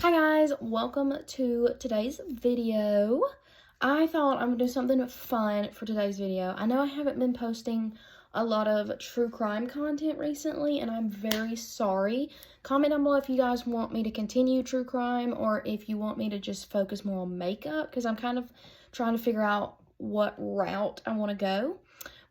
Hi guys, welcome to today's video. I thought I'm gonna do something fun for today's video. I know I haven't been posting a lot of true crime content recently, and I'm very sorry. Comment down below if you guys want me to continue true crime or if you want me to just focus more on makeup, because I'm kind of trying to figure out what route I want to go.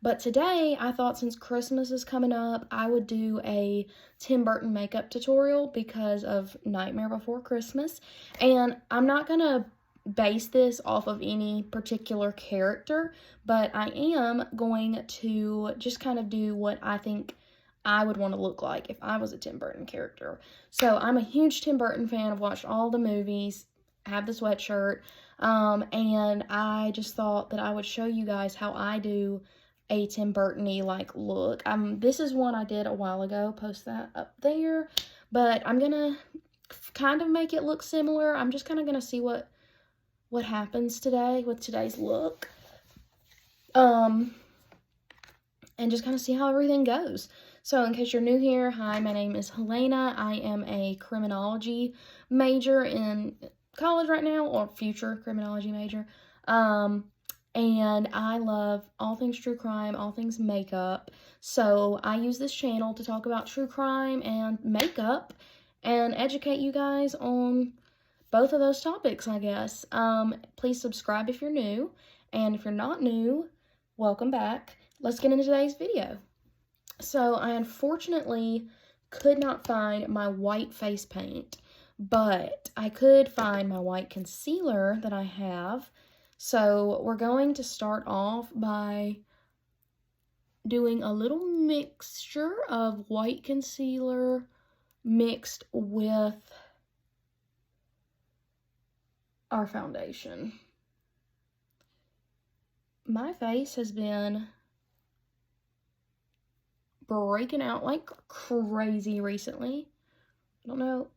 But today, I thought since Christmas is coming up, I would do a Tim Burton makeup tutorial because of Nightmare Before Christmas. And I'm not going to base this off of any particular character, but I am going to just kind of do what I think I would want to look like if I was a Tim Burton character. So I'm a huge Tim Burton fan. I've watched all the movies, have the sweatshirt, and I just thought that I would show you guys how I do a Tim Burton-y like look. This is one I did a while ago, post that up there, but I'm gonna kind of make it look similar. I'm just kind of gonna see what happens today with today's look, and just kind of see how everything goes. So in case you're new here, hi, my name is Helena. I am a criminology major in college right now, or future criminology major. And I love all things true crime, all things makeup. So I use this channel to talk about true crime and makeup and educate you guys on both of those topics, I guess. Please subscribe if you're new. And if you're not new, welcome back. Let's get into today's video. So I unfortunately could not find my white face paint, but I could find my white concealer that I have. So we're going to start off by doing a little mixture of white concealer mixed with our foundation. My face has been breaking out like crazy recently. I don't know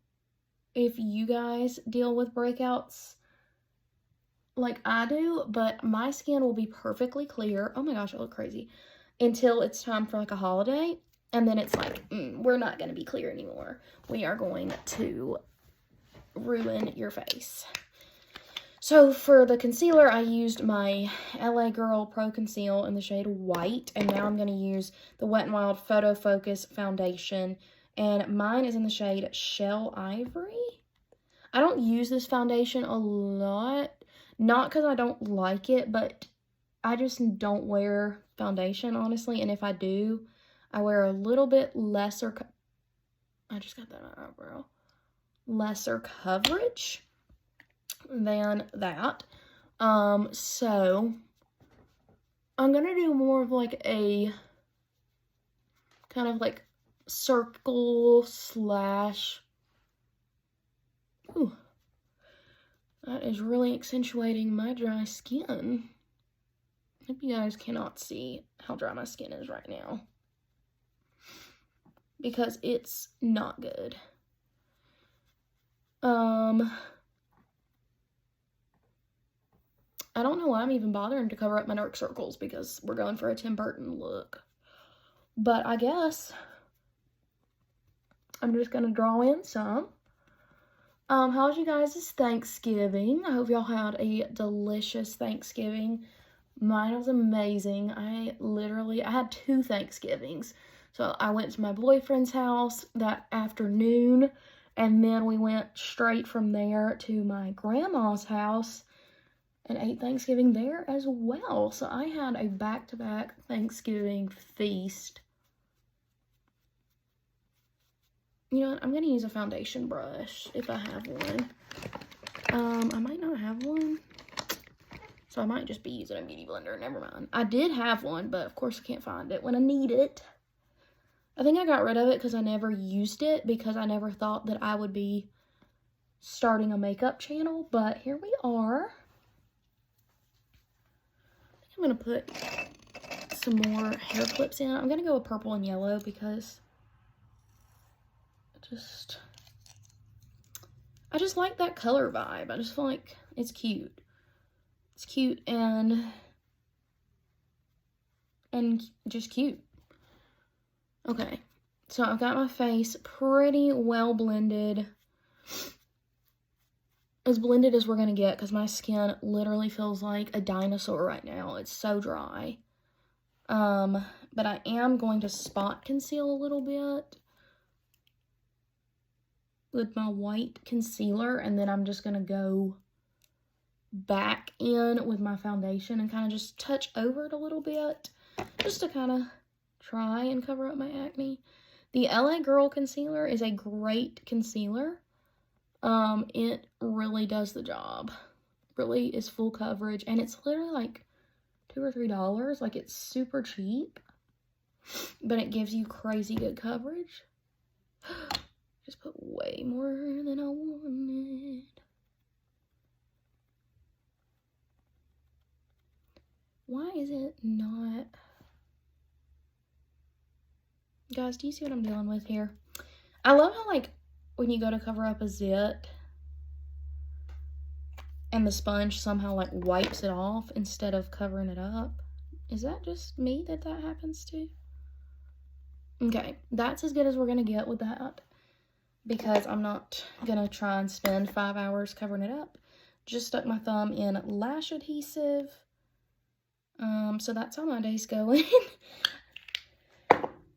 if you guys deal with breakouts like I do, but my skin will be perfectly clear. Oh my gosh, I look crazy. Until it's time for like a holiday, and then it's like, we're not going to be clear anymore. We are going to ruin your face. So for the concealer, I used my LA Girl Pro Conceal in the shade White, and now I'm going to use the Wet n Wild Photo Focus Foundation, and mine is in the shade Shell Ivory. I don't use this foundation a lot. Not because I don't like it, but I just don't wear foundation, honestly. And if I do, I wear a little bit lesser, I just got that eyebrow, lesser coverage than that. So I'm going to do more of like a kind of like circle slash, ooh. That is really accentuating my dry skin. I hope you guys cannot see how dry my skin is right now, because it's not good. I don't know why I'm even bothering to cover up my dark circles, because we're going for a Tim Burton look. But I guess I'm just going to draw in some. How was you guys' Thanksgiving? I hope y'all had a delicious Thanksgiving. Mine was amazing. I had 2 Thanksgivings. So I went to my boyfriend's house that afternoon, and then we went straight from there to my grandma's house and ate Thanksgiving there as well. So I had a back-to-back Thanksgiving feast. You know what? I'm going to use a foundation brush if I have one. I might not have one, so I might just be using a beauty blender. Never mind. I did have one, but of course I can't find it when I need it. I think I got rid of it because I never used it, because I never thought that I would be starting a makeup channel, but here we are. I think I'm going to put some more hair clips in. I'm going to go with purple and yellow because I just like that color vibe. I just feel like it's cute. It's cute and just cute. Okay, so I've got my face pretty well blended as blended as we're going to get because my skin literally feels like a dinosaur right now. It's so dry. But I am going to spot conceal a little bit with my white concealer, and then I'm just going to go back in with my foundation and kind of just touch over it a little bit just to kind of try and cover up my acne. The LA Girl concealer is a great concealer. It really does the job. Really is full coverage, and it's literally like $2 or $3. Like, it's super cheap, but it gives you crazy good coverage. Just put way more than I wanted. Why is it not? Guys, do you see what I'm dealing with here? I love how, like, when you go to cover up a zit and the sponge somehow, like, wipes it off instead of covering it up. Is that just me that happens to? Okay, that's as good as we're going to get with that, because I'm not going to try and spend 5 hours covering it up. Just stuck my thumb in lash adhesive. So that's how my day's going.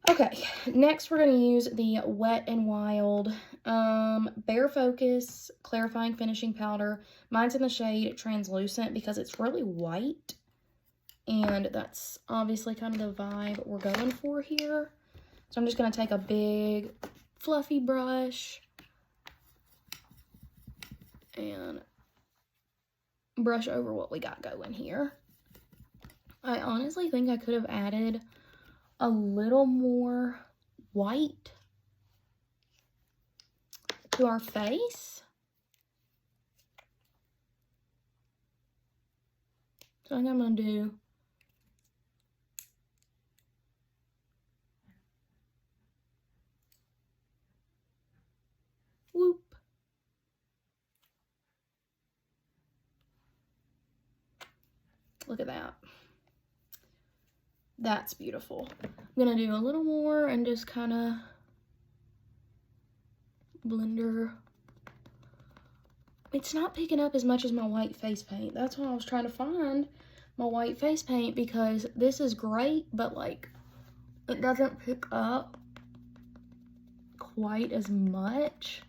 Okay, next we're going to use the Wet n Wild Bare Focus Clarifying Finishing Powder. Mine's in the shade Translucent because it's really white, and that's obviously kind of the vibe we're going for here. So I'm just going to take a big fluffy brush and brush over what we got going here. I honestly think I could have added a little more white to our face. So I think I'm going to do whoop. Look at that. That's beautiful. I'm going to do a little more and just kind of blender. It's not picking up as much as my white face paint. That's why I was trying to find my white face paint, because this is great, but like it doesn't pick up quite as much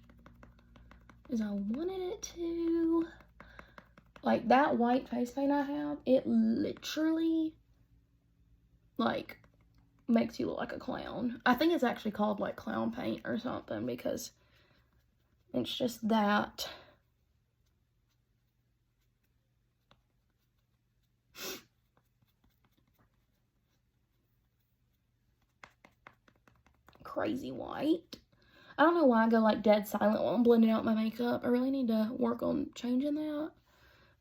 as I wanted it to. Like that white face paint I have, it literally like makes you look like a clown. I think it's actually called like clown paint or something, because it's just that crazy white. I don't know why I go like dead silent while I'm blending out my makeup. I really need to work on changing that,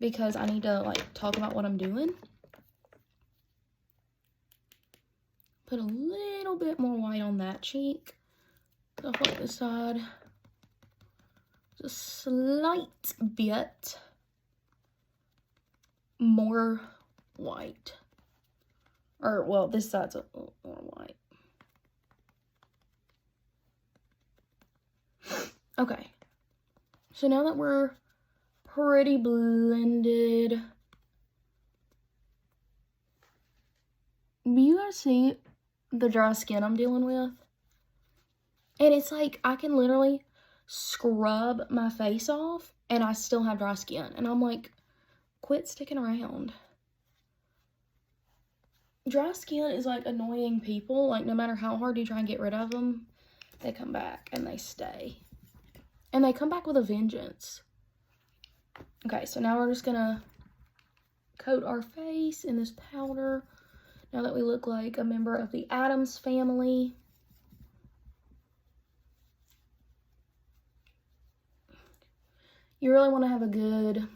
because I need to like talk about what I'm doing. Put a little bit more white on that cheek. Stuff like this side. Just a slight bit more white. Or, well, this side's a little more white. Okay. So now that we're pretty blended, do you guys see the dry skin I'm dealing with? And it's like I can literally scrub my face off and I still have dry skin. And I'm like, quit sticking around. Dry skin is like annoying people. Like, no matter how hard you try and get rid of them, they come back and they stay. And they come back with a vengeance. Okay, so now we're just gonna coat our face in this powder. Now that we look like a member of the Addams family. You really want to have a good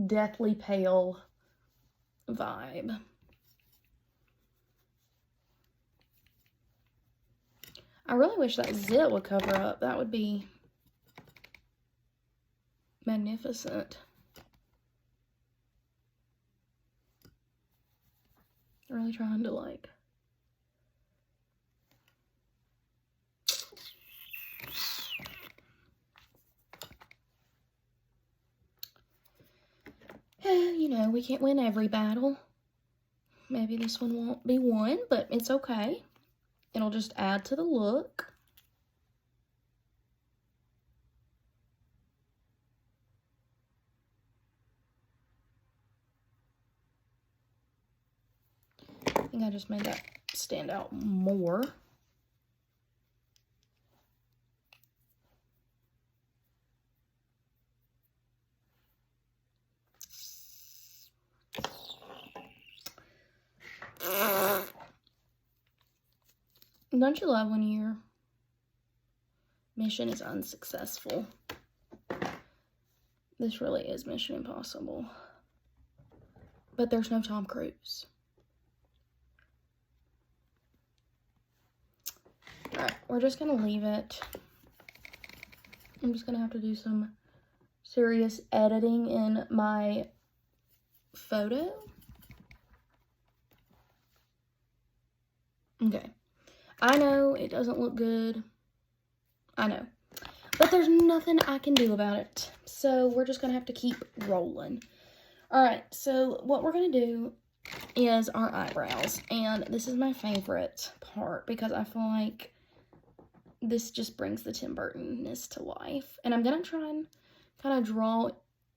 deathly pale vibe. I really wish that zit would cover up. That would be magnificent. I'm really trying to like you know, we can't win every battle. Maybe this one won't be one, but it's okay. It'll just add to the look. I think I just made that stand out more. Don't you love when your mission is unsuccessful? This really is Mission Impossible. But there's no Tom Cruise. Alright, we're just going to leave it. I'm just going to have to do some serious editing in my photo. Okay. I know it doesn't look good. I know. But there's nothing I can do about it. So we're just going to have to keep rolling. Alright, so what we're going to do is our eyebrows. And this is my favorite part because I feel like this just brings the Tim Burton-ness to life. And I'm going to try and kind of draw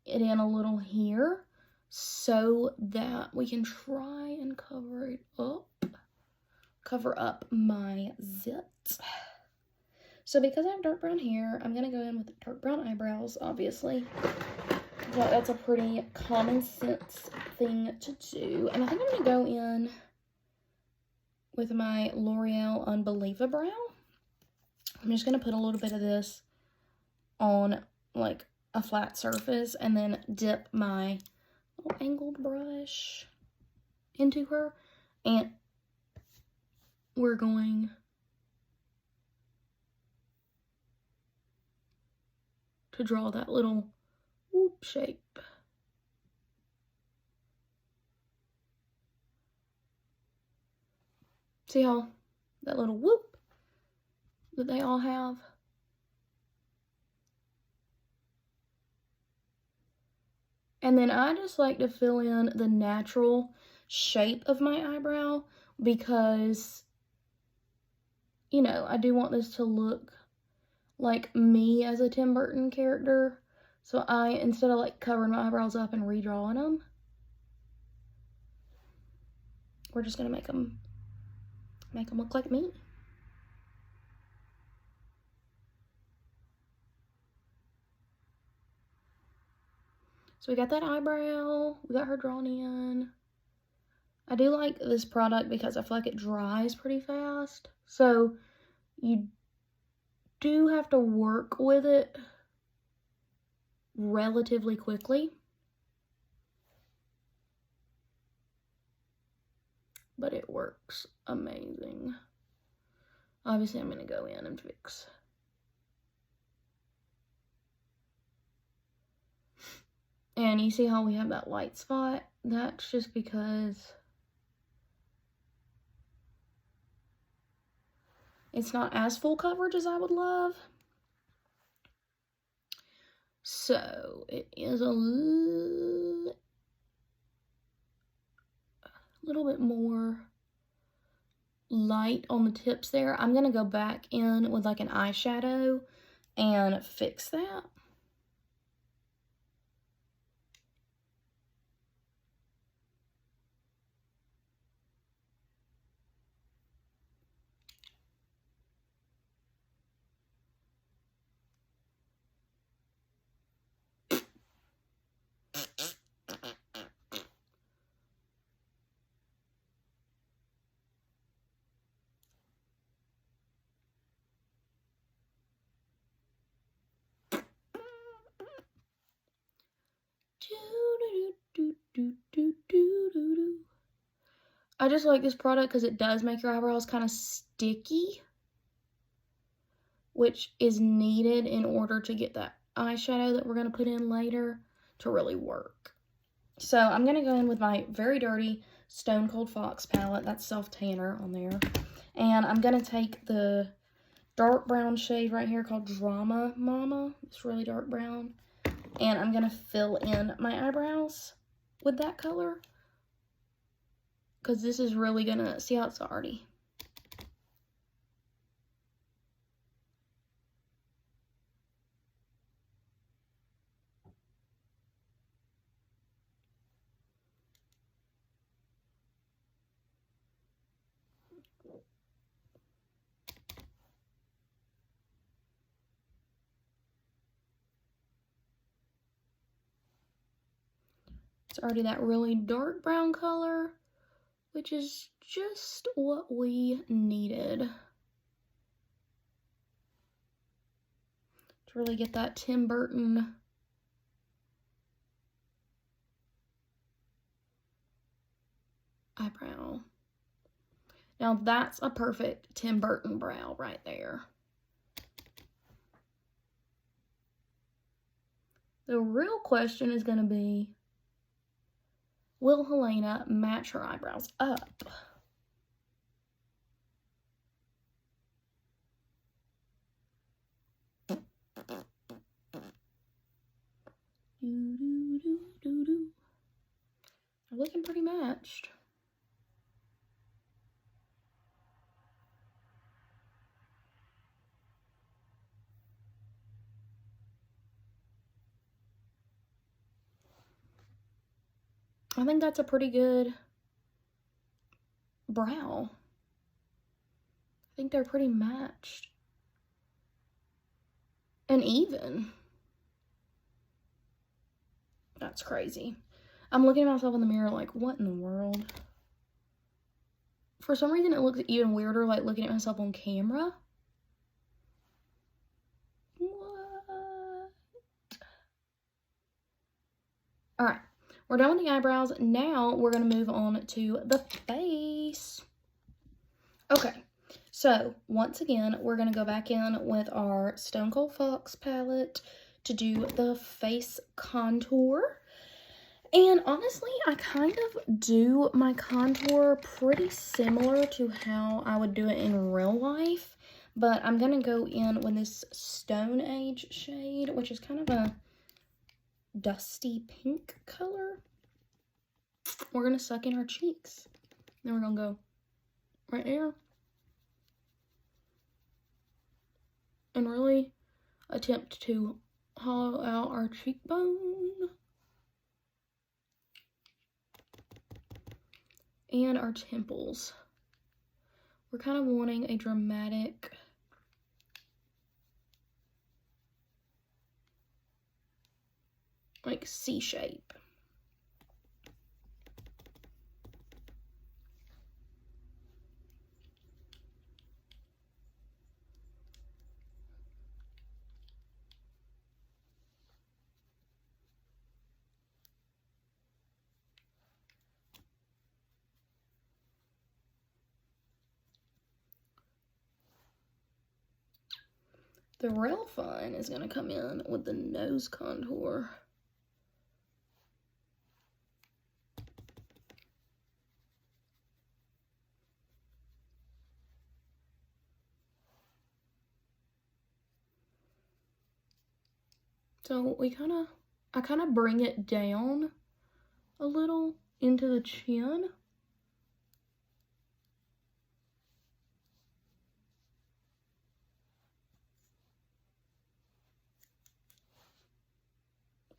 it in a little here so that we can try and cover it up. Cover up my zits. So because I have dark brown hair, I'm going to go in with dark brown eyebrows, obviously. But that's a pretty common sense thing to do. And I think I'm going to go in with my L'Oreal Unbelievabrow. I'm just going to put a little bit of this on like a flat surface and then dip my little angled brush into her. And we're going to draw that little whoop shape. See how that little whoop that they all have? And then I just like to fill in the natural shape of my eyebrow because, you know, I do want this to look like me as a Tim Burton character. So instead of like covering my eyebrows up and redrawing them, we're just going to make them look like me. So we got that eyebrow, we got her drawn in. I do like this product because I feel like it dries pretty fast. So you do have to work with it relatively quickly. But it works amazing. Obviously, I'm going to go in and fix. And you see how we have that light spot? That's just because it's not as full coverage as I would love. So it is a little bit more light on the tips there. I'm going to go back in with like an eyeshadow and fix that. I just like this product because it does make your eyebrows kind of sticky, which is needed in order to get that eyeshadow that we're going to put in later to really work. So I'm going to go in with my very dirty Stone Cold Fox palette. That's self-tanner on there. And I'm going to take the dark brown shade right here called Drama Mama. It's really dark brown. And I'm going to fill in my eyebrows. with that color. Because this is really gonna, see how it's already. It's already that really dark brown color, which is just what we needed to really get that Tim Burton eyebrow. Now that's a perfect Tim Burton brow right there. The real question is going to be, will Helena match her eyebrows up? They're looking pretty matched. I think that's a pretty good brow. I think they're pretty matched. And even. That's crazy. I'm looking at myself in the mirror like, what in the world? For some reason, it looks even weirder, like looking at myself on camera. What? Alright, we're done with the eyebrows. Now, we're going to move on to the face. Okay, so, once again, we're going to go back in with our Stone Cold Fox palette to do the face contour. And honestly, I kind of do my contour pretty similar to how I would do it in real life. But I'm going to go in with this Stone Age shade, which is kind of a dusty pink color. We're going to suck in our cheeks. Then we're going to go right here. And really attempt to hollow out our cheekbone. And our temples. We're kind of wanting a dramatic like C shape. The real fun is going to come in with the nose contour. So I kind of bring it down a little into the chin.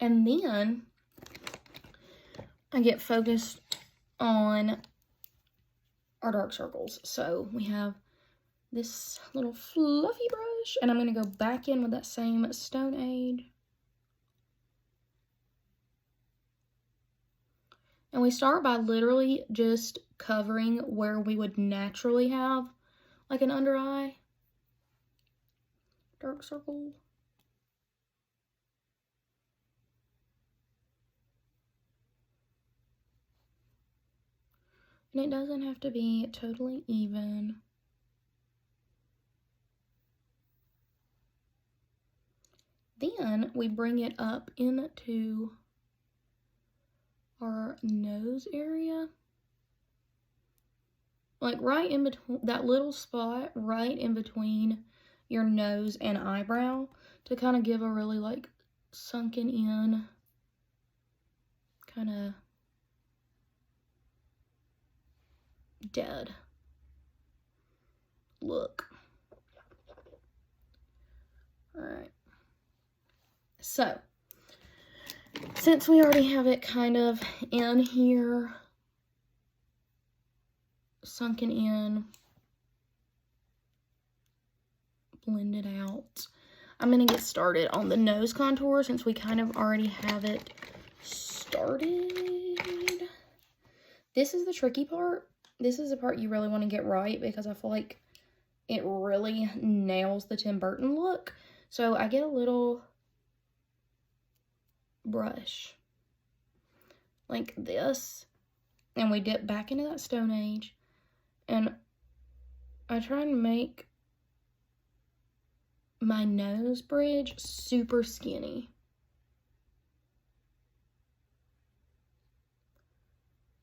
And then I get focused on our dark circles. So we have this little fluffy brush, and I'm going to go back in with that same Stone Age. And we start by literally just covering where we would naturally have like an under eye dark circle. And it doesn't have to be totally even. Then we bring it up into our nose area. Like right in between, that little spot right in between your nose and eyebrow, to kind of give a really like sunken in kind of dead look. Alright. So, since we already have it kind of in here, sunken in, blended out, I'm going to get started on the nose contour since we kind of already have it started. This is the tricky part. This is the part you really want to get right because I feel like it really nails the Tim Burton look. So I get a little brush like this, and we dip back into that Stone Age, and I try and make my nose bridge super skinny.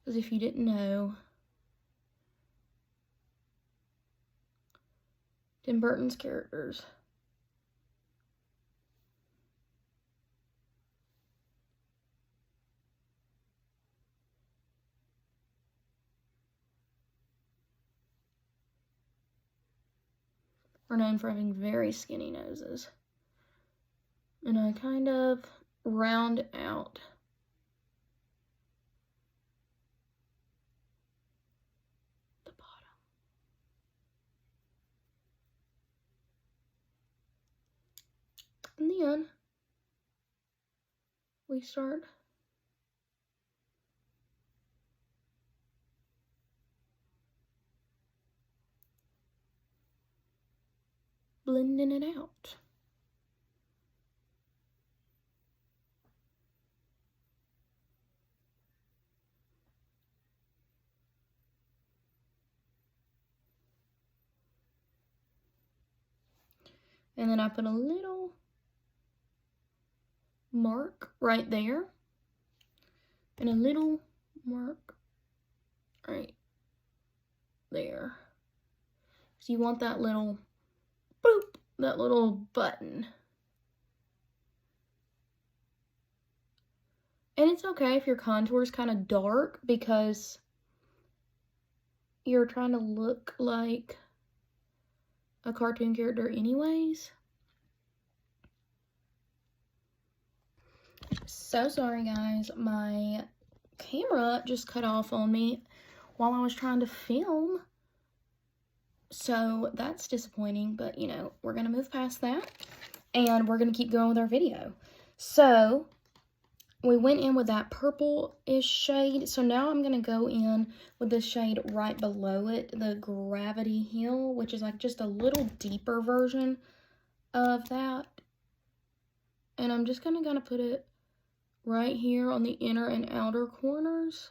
Because if you didn't know, Tim Burton's characters are known for having very skinny noses. And I kind of round out the bottom. And then we start blending it out. And then I put a little mark right there, and a little mark right there. So you want that little boop, that little button. And it's okay if your contour is kind of dark because you're trying to look like a cartoon character anyways. So sorry guys, my camera just cut off on me while I was trying to film. So that's disappointing, but you know, we're gonna move past that and we're gonna keep going with our video. So we went in with that purple-ish shade. So now I'm gonna go in with the shade right below it, the Gravity Hill, which is like just a little deeper version of that. And I'm just gonna put it right here on the inner and outer corners,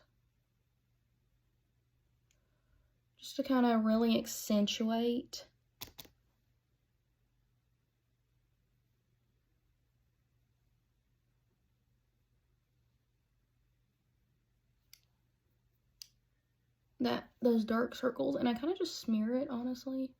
just to kind of really accentuate those dark circles. And I kind of just smear it, honestly.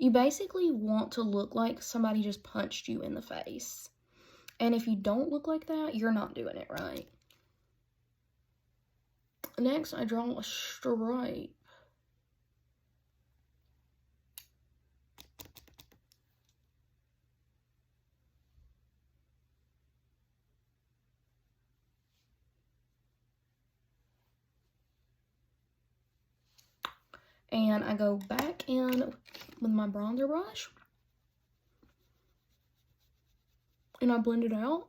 You basically want to look like somebody just punched you in the face. And if you don't look like that, you're not doing it right. Next, I draw a stripe. And I go back in with my bronzer brush, and I blend it out.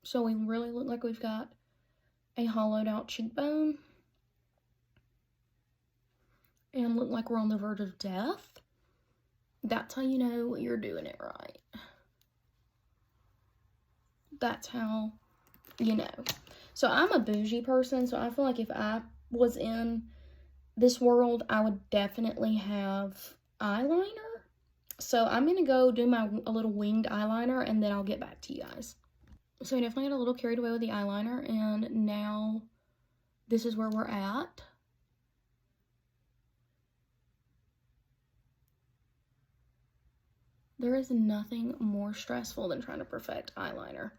So we really look like we've got a hollowed out cheekbone and look like we're on the verge of death. That's how you know you're doing it right. That's how you know. So I'm a bougie person, so I feel like if I was in this world, I would definitely have eyeliner. So I'm going to go do a little winged eyeliner, and then I'll get back to you guys. So I definitely got a little carried away with the eyeliner, and now this is where we're at. There is nothing more stressful than trying to perfect eyeliner.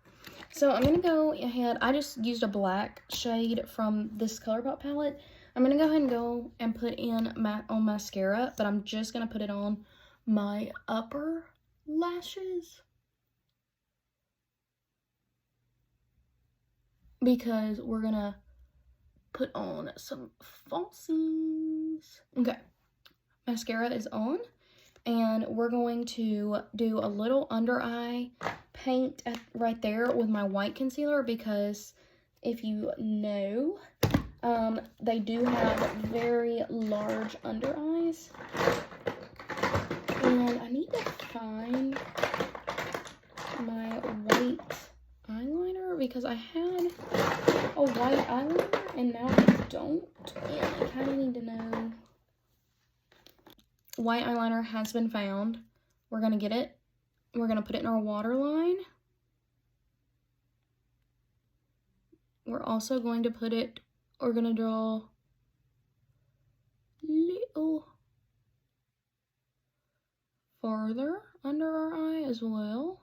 So I'm going to go ahead. I just used a black shade from this ColourPop palette. I'm going to go ahead and go and put in on mascara, but I'm just going to put it on my upper lashes, because we're going to put on some falsies. Okay, mascara is on. And we're going to do a little under eye paint right there with my white concealer, because if you know, they do have very large under eyes. And I need to find my white eyeliner, because I had a white eyeliner and now I don't. And I kind of need to know. White eyeliner has been found. We're going to get it. We're going to put it in our waterline. We're also going to put it, we're going to draw little farther under our eye as well.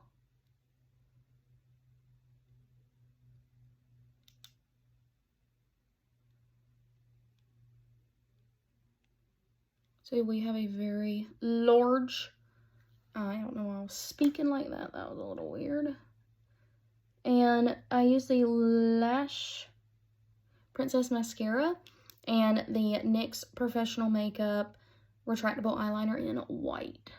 So we have a very large eye. I don't know why I was speaking like that. That was a little weird. And I use the Lash Princess Mascara and the NYX Professional Makeup Retractable Eyeliner in white.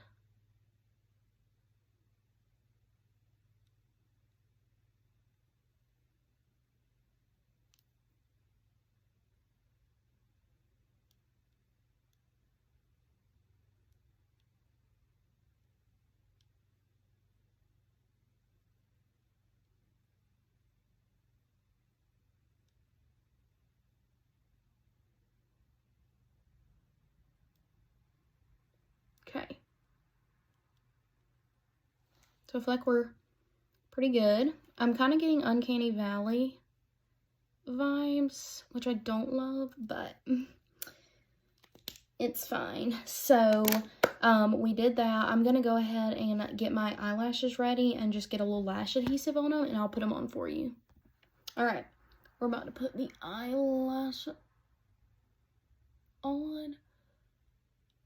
Okay. So I feel like we're pretty good. I'm kind of getting Uncanny Valley vibes, which I don't love, but it's fine. So we did that. I'm going to go ahead and get my eyelashes ready and just get a little lash adhesive on them, and I'll put them on for you. All right. We're about to put the eyelash on.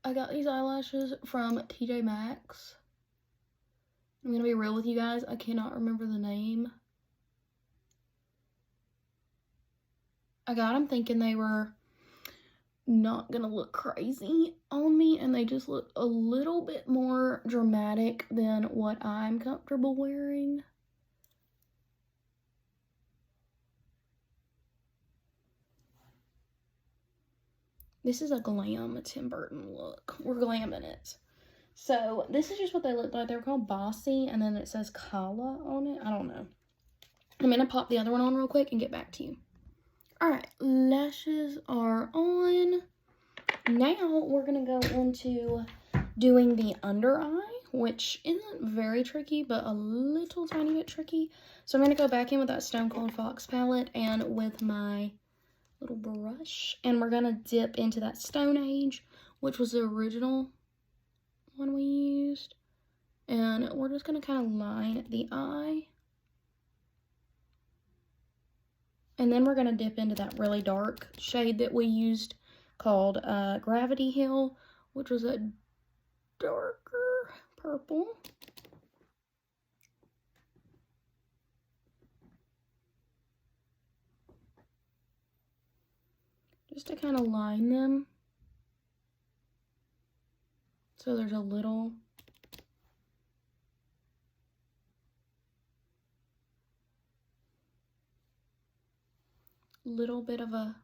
I got these eyelashes from TJ Maxx. I'm going to be real with you guys. I cannot remember the name. I got them thinking they were not going to look crazy on me, and they just look a little bit more dramatic than what I'm comfortable wearing. This is a glam Tim Burton look. We're glamming it. So this is just what they look like. They're called Bossy, and then it says Kala on it. I don't know. I'm going to pop the other one on real quick and get back to you. Alright, lashes are on. Now we're going to go into doing the under eye, which isn't very tricky, but a little tiny bit tricky. So I'm going to go back in with that Stone Cold Fox palette and with my little brush, and we're going to dip into that Stone Age, which was the original one we used, and we're just going to kind of line the eye, and then we're going to dip into that really dark shade that we used called Gravity Hill, which was a darker purple. Just to kind of line them. So there's a little bit of a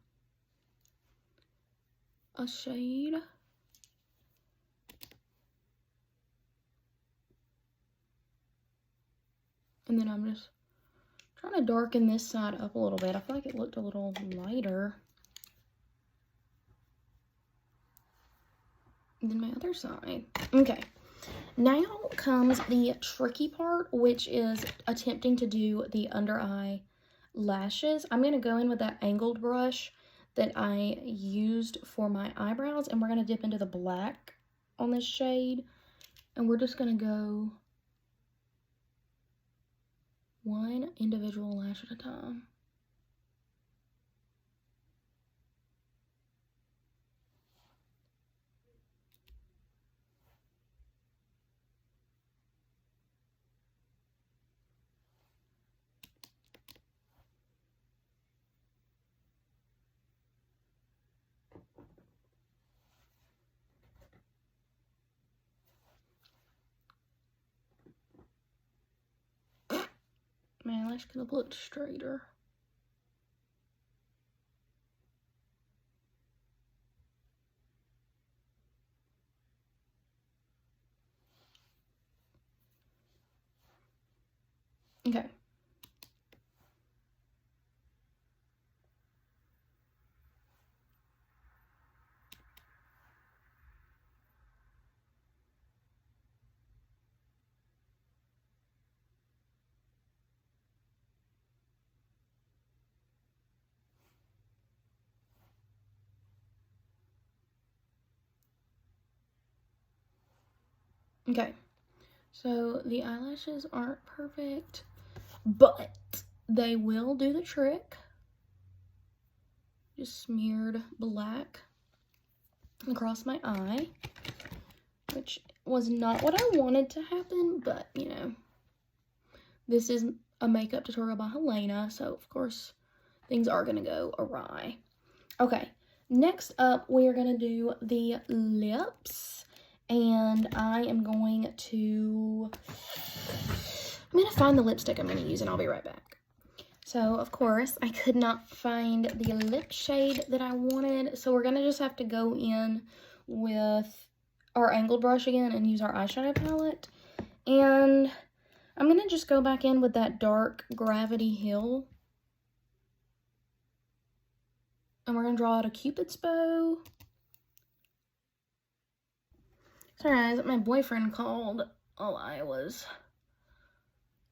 shade. And then I'm just trying to darken this side up a little bit. I feel like it looked a little lighter than my other side. Okay, now comes the tricky part, which is attempting to do the under eye lashes. I'm going to go in with that angled brush that I used for my eyebrows, and we're going to dip into the black on this shade, and we're just going to go one individual lash at a time. Man, lash could have looked straighter. Okay. Okay, so the eyelashes aren't perfect, but they will do the trick. Just smeared black across my eye, which was not what I wanted to happen, but you know, this is a makeup tutorial by Helena, so of course things are gonna go awry. Okay, next up we are gonna do the lips, and I'm gonna find the lipstick I'm gonna use, and I'll be right back. So, of course, I could not find the lip shade that I wanted, so we're gonna just have to go in with our angled brush again and use our eyeshadow palette. And I'm gonna just go back in with that dark Gravity Hill. And we're gonna draw out a Cupid's bow. Sorry guys, my boyfriend called while I was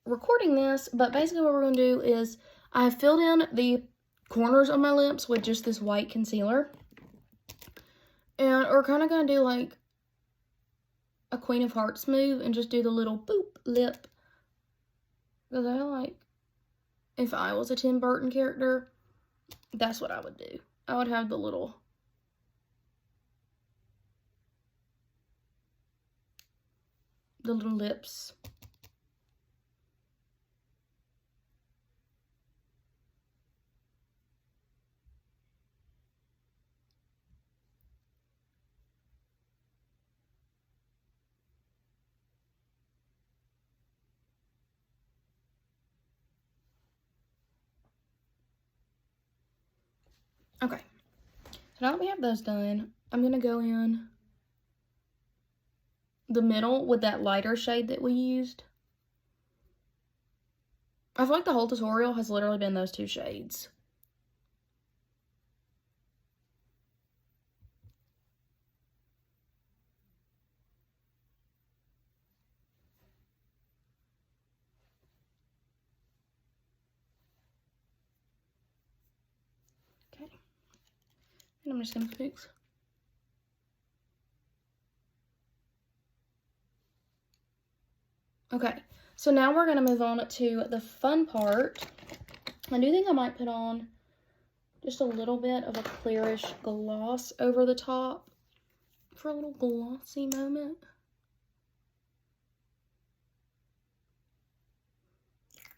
recording this, but basically what we're going to do is I have filled in the corners of my lips with just this white concealer, and we're kind of going to do like a Queen of Hearts move and just do the little boop lip, because I feel like if I was a Tim Burton character, that's what I would do. I would have the little lips. Okay, so now that we have those done, I'm going to go in the middle with that lighter shade that we used. I feel like the whole tutorial has literally been those two shades. Okay, and I'm just going to fix. Okay, so now we're going to move on to the fun part. I do think I might put on just a little bit of a clearish gloss over the top for a little glossy moment.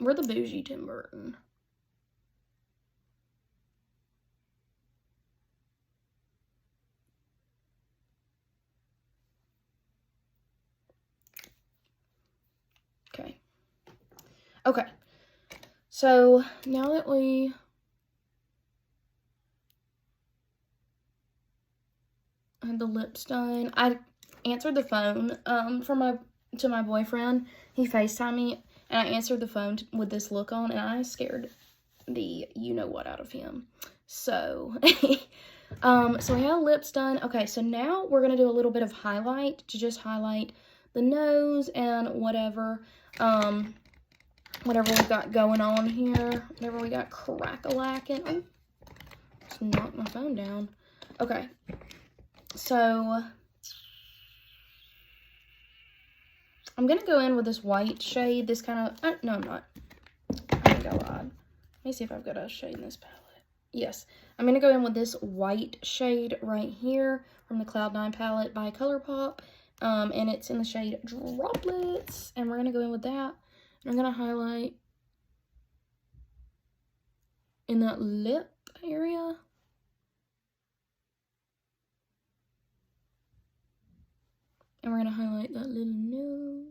We're the bougie Tim Burton. Okay. Okay. So now that we had the lips done, I answered the phone to my boyfriend. He FaceTimed me, and I answered the phone with this look on, and I scared the you-know-what out of him. So, so we have lips done. Okay, so now we're going to do a little bit of highlight to just highlight the nose and whatever we got going on here, whatever we got crack-a-lacking. Oh, just knocked my phone down. Okay, so I'm gonna go in with this white shade, this kind of, no, I'm not. I think I lied. Let me see if I've got a shade in this palette. Yes, I'm gonna go in with this white shade right here from the Cloud9 palette by ColourPop, and it's in the shade Droplets, and we're gonna go in with that. And I'm gonna highlight in that lip area. And we're gonna highlight that little nose.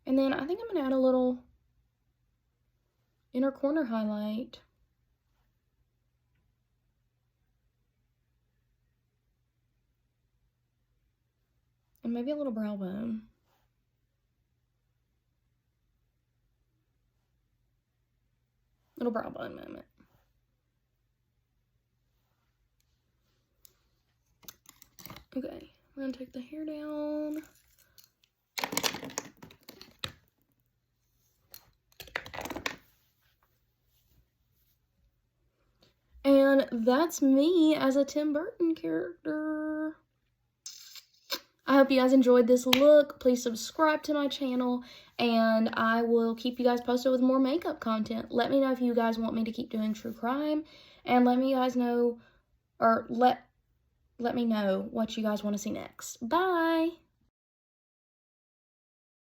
And then I think I'm gonna add a little inner corner highlight. And maybe a little brow bone. Little brow bone moment. Okay, we're gonna take the hair down. And that's me as a Tim Burton character. I hope you guys enjoyed this look. Please subscribe to my channel, and I will keep you guys posted with more makeup content. Let me know if you guys want me to keep doing true crime, and let me guys know, or let me know what you guys want to see next. Bye!